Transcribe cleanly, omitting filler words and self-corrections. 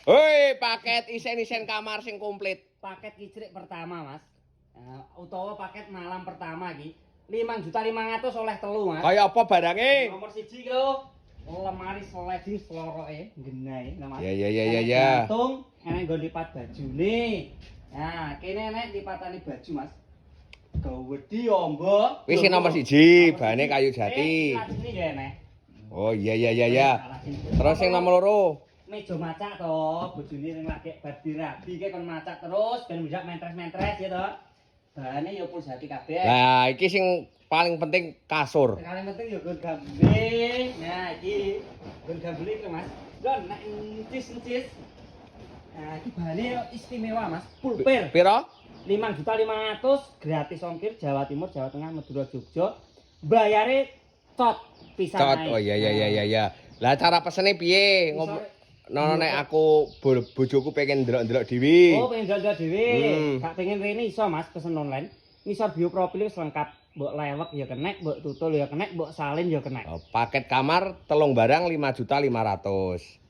Hoi, paket isen-isen kamar sing komplit. Paket kicrik pertama, Mas. Utawa paket malam pertama iki 5.500.000 oleh telu, Mas. Kaya apa barange? Nomor 1 ki lho. Lemari sliding seloroke genahe, Mas. Ya. Gantung, enek nggo lipat bajune. Nah, kene enek lipatane baju, Mas. Gawedi ombo. Wis nomor 1, bahane kayu jati. Ini ya enek. Oh iya. Terus sing nomor 2. Meja macak to, bojone ning lagi bar dirabi ki kon macak terus ben bisa mentres-mentres ya to. Bahane ya pul jati kabeh. Lah iki sing paling penting kasur. Yang paling penting ya gon gambling. Nah, iki gon gambling iki, Mas. Gon nek encis. Nah, iki bahane istimewa, Mas. Pulper. Piro? 5.500.000 gratis ongkir Jawa Timur, Jawa Tengah, Madura, Jogja. Bayare cot pisan ae. Oh iya. Lah cara pesene piye? Nono nek aku bojoku pengen ndelok-ndelok dhewe. Oh, pengen ndelok dhewe. Gak pengen rene iso, Mas, pesen online. Ngisor bioprofil wis lengkap. Mbok lewek ya kenek, mbok tutul ya kenek, mbok salin ya kenek. Paket kamar telung barang 5.500.000.